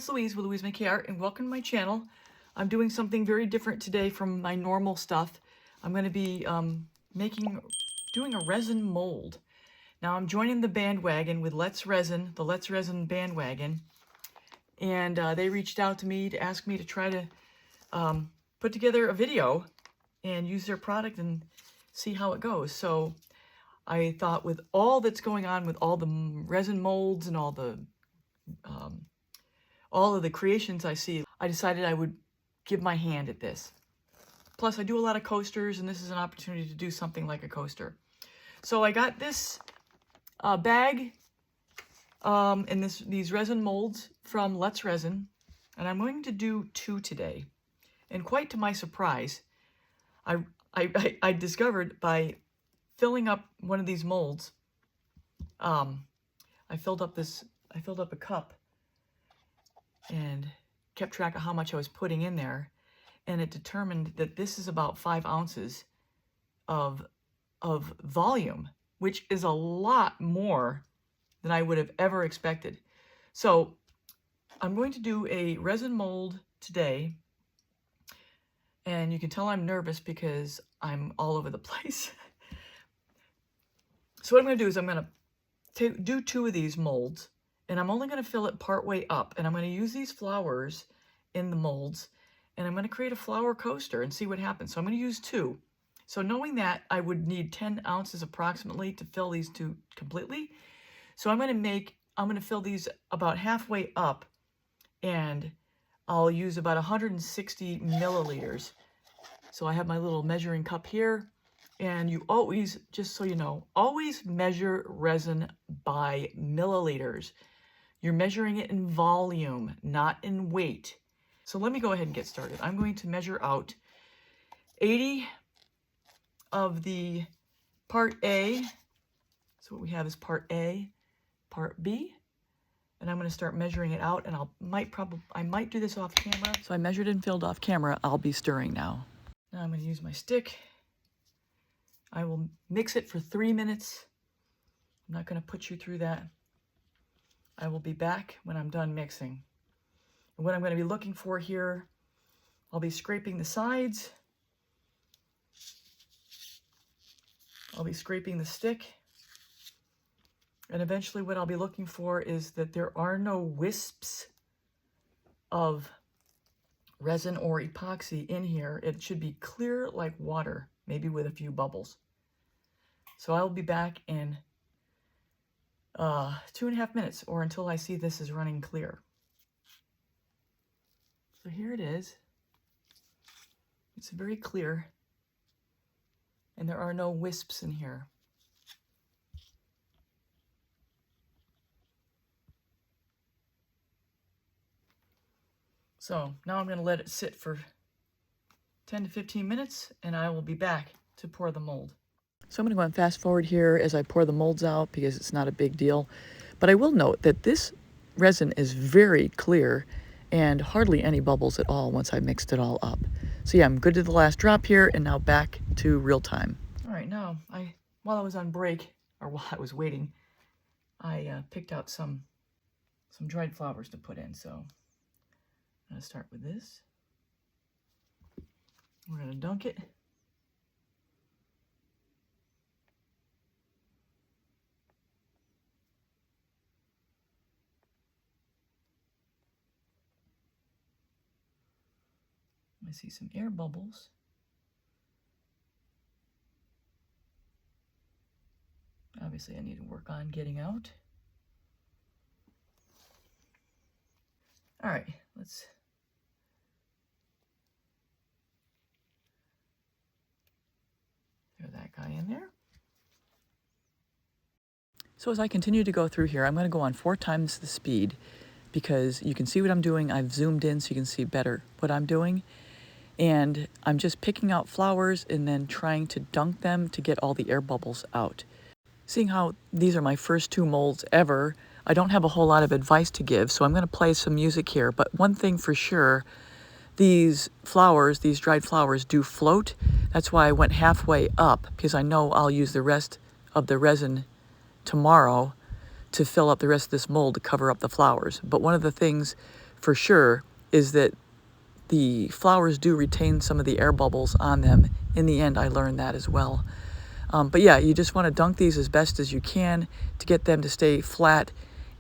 it's Louise with Louise Make Art, and welcome to my channel. I'm doing something very different today from my normal stuff. I'm going to be doing a resin mold. Now I'm joining the bandwagon with Let's Resin, the Let's Resin bandwagon, and they reached out to me to ask me to try to put together a video and use their product and see how it goes. So I thought, with all that's going on with all the resin molds and all of the creations I see, I decided I would give my hand at this. Plus, I do a lot of coasters, and this is an opportunity to do something like a coaster. So I got this bag and these resin molds from Let's Resin, and I'm going to do 2 today. And quite to my surprise, I discovered by filling up one of these molds, I filled up a cup and kept track of how much I was putting in there, and it determined that this is about 5 ounces of volume, which is a lot more than I would have ever expected. So I'm going to do a resin mold today, and you can tell I'm nervous because I'm all over the place. So what I'm going to do is I'm going to do 2 of these molds, and I'm only going to fill it part way up, and I'm going to use these flowers in the molds, and I'm going to create a flower coaster and see what happens. So I'm going to use 2. So knowing that, I would need 10 ounces approximately to fill these 2 completely. So I'm going to fill these about halfway up, and I'll use about 160 milliliters. So I have my little measuring cup here, and you always, just so you know, always measure resin by milliliters. You're measuring it in volume, not in weight. So let me go ahead and get started. I'm going to measure out 80 of the part A. So what we have is part A, part B, and I'm going to start measuring it out, and I might do this off camera. So I measured and filled off camera. I'll be stirring now. Now I'm going to use my stick. I will mix it for 3 minutes. I'm not going to put you through that. I will be back when I'm done mixing. And what I'm going to be looking for here, I'll be scraping the sides. I'll be scraping the stick. And eventually what I'll be looking for is that there are no wisps of resin or epoxy in here. It should be clear like water, maybe with a few bubbles. So I'll be back in 2.5 minutes, or until I see this is running clear. So here it is. It's very clear, and there are no wisps in here. So now I'm going to let it sit for 10 to 15 minutes, and I will be back to pour the mold. So I'm going to go and fast forward here as I pour the molds out because it's not a big deal. But I will note that this resin is very clear and hardly any bubbles at all once I mixed it all up. So yeah, I'm good to the last drop here, and now back to real time. All right, now while I was on break, or while I was waiting, I picked out some dried flowers to put in. So I'm going to start with this. We're going to dunk it. I see some air bubbles. Obviously, I need to work on getting out. All right, let's throw that guy in there. So as I continue to go through here, I'm going to go on 4 times the speed because you can see what I'm doing. I've zoomed in so you can see better what I'm doing. And I'm just picking out flowers and then trying to dunk them to get all the air bubbles out. Seeing how these are my first 2 molds ever, I don't have a whole lot of advice to give, so I'm going to play some music here. But one thing for sure, these flowers, these dried flowers, do float. That's why I went halfway up, because I know I'll use the rest of the resin tomorrow to fill up the rest of this mold to cover up the flowers. But one of the things for sure is that the flowers do retain some of the air bubbles on them. In the end, I learned that as well. But yeah, you just want to dunk these as best as you can to get them to stay flat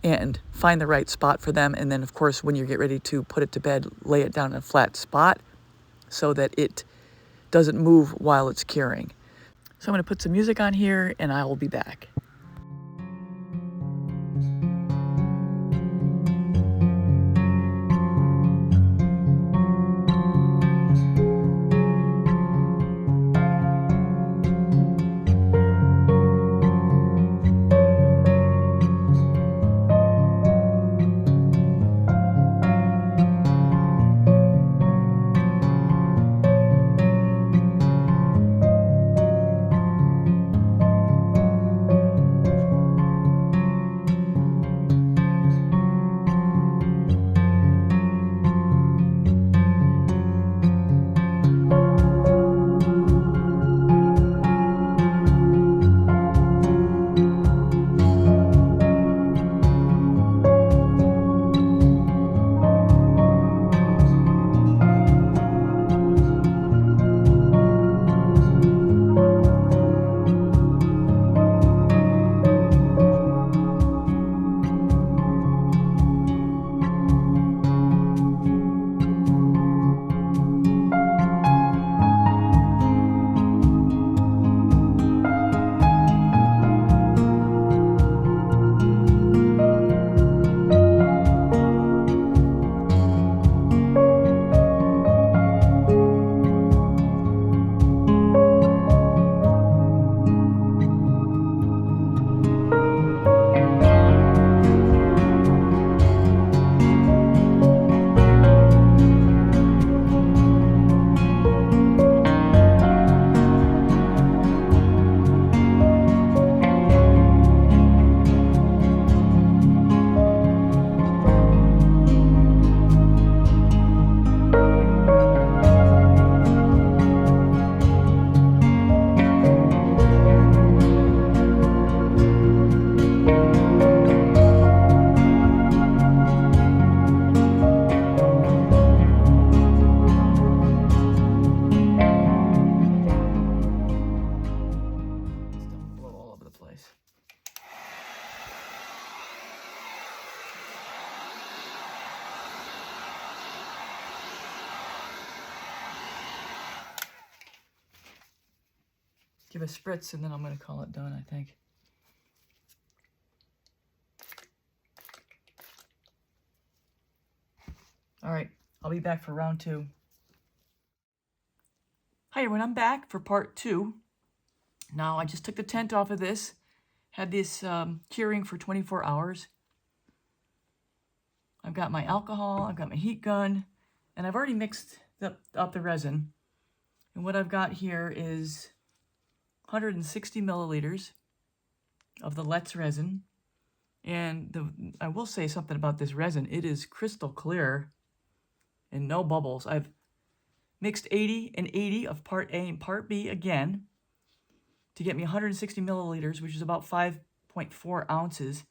and find the right spot for them. And then, of course, when you get ready to put it to bed, lay it down in a flat spot so that it doesn't move while it's curing. So I'm going to put some music on here and I will be back. Give a spritz and then I'm going to call it done, I think. All right, I'll be back for round 2. Hi everyone, I'm back for part 2. Now I just took the tent off of this, had this curing for 24 hours. I've got my alcohol, I've got my heat gun, and I've already mixed up the resin. And what I've got here is 160 milliliters of the Let's resin. And I will say something about this resin. It is crystal clear and no bubbles. I've mixed 80 and 80 of part A and part B again to get me 160 milliliters, which is about 5.4 ounces.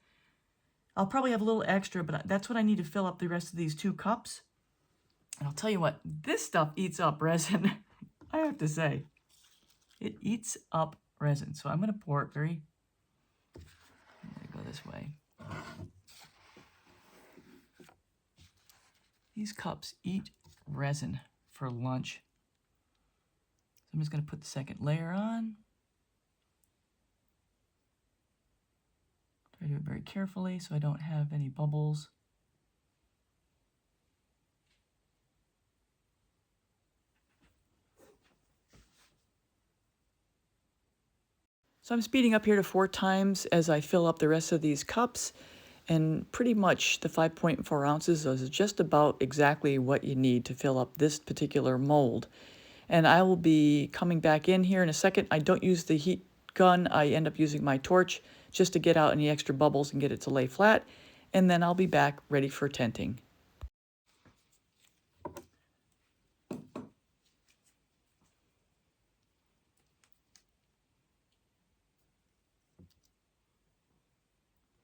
I'll probably have a little extra, but that's what I need to fill up the rest of these 2 cups. And I'll tell you what, this stuff eats up resin. I have to say, it eats up resin. So I'm going to pour it I'm going to go this way. These cups eat resin for lunch. So I'm just going to put the second layer on. Try to do it very carefully so I don't have any bubbles. So I'm speeding up here to 4 times as I fill up the rest of these cups, and pretty much the 5.4 ounces is just about exactly what you need to fill up this particular mold. And I will be coming back in here in a second. I don't use the heat gun. I end up using my torch just to get out any extra bubbles and get it to lay flat. And then I'll be back ready for tenting.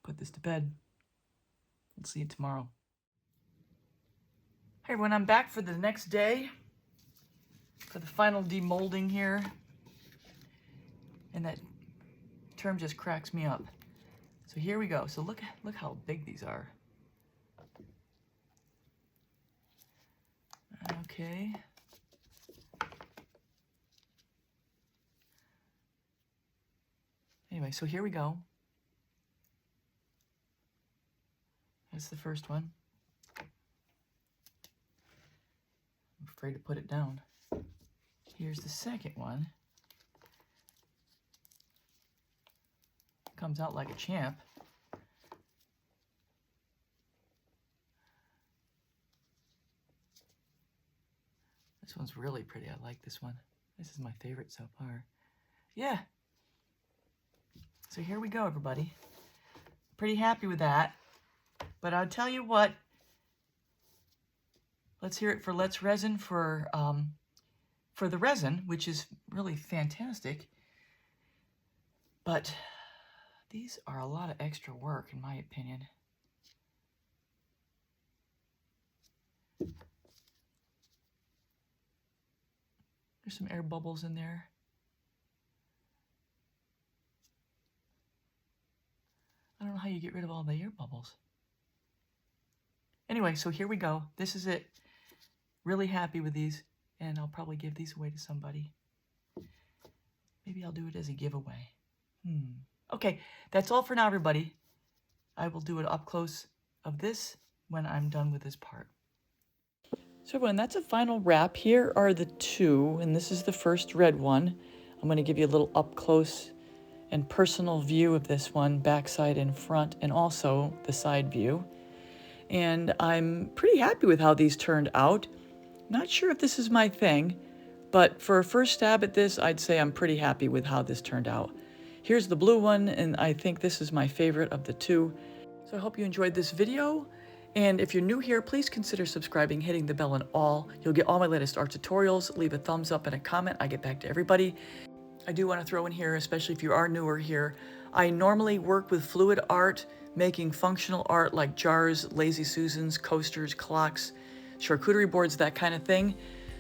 Put this to bed. We'll see you tomorrow. Hey everyone, I'm back for the next day for the final demolding here. And that term just cracks me up. So here we go. So look how big these are. Okay. Anyway, so here we go. That's the first one. I'm afraid to put it down. Here's the second one. Comes out like a champ. This one's really pretty. I like this one. This is my favorite so far. Yeah. So here we go, everybody. Pretty happy with that. But I'll tell you what. Let's hear it for Let's Resin for the resin, which is really fantastic. But these are a lot of extra work, in my opinion. There's some air bubbles in there. I don't know how you get rid of all the air bubbles. Anyway, so here we go. This is it. Really happy with these, and I'll probably give these away to somebody. Maybe I'll do it as a giveaway. Okay, that's all for now, everybody. I will do an up close of this when I'm done with this part. So everyone, that's a final wrap. Here are the two, and this is the first red one. I'm going to give you a little up close and personal view of this one, backside and front, and also the side view. And I'm pretty happy with how these turned out. Not sure if this is my thing, but for a first stab at this, I'd say I'm pretty happy with how this turned out. Here's the blue one, and I think this is my favorite of the two. So I hope you enjoyed this video. And if you're new here, please consider subscribing, hitting the bell and all. You'll get all my latest art tutorials. Leave a thumbs up and a comment. I get back to everybody. I do want to throw in here, especially if you are newer here, I normally work with fluid art, making functional art like jars, lazy Susans, coasters, clocks, charcuterie boards, that kind of thing.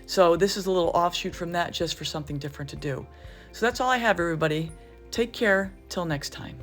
So this is a little offshoot from that, just for something different to do. So that's all I have, everybody. Take care. Till next time.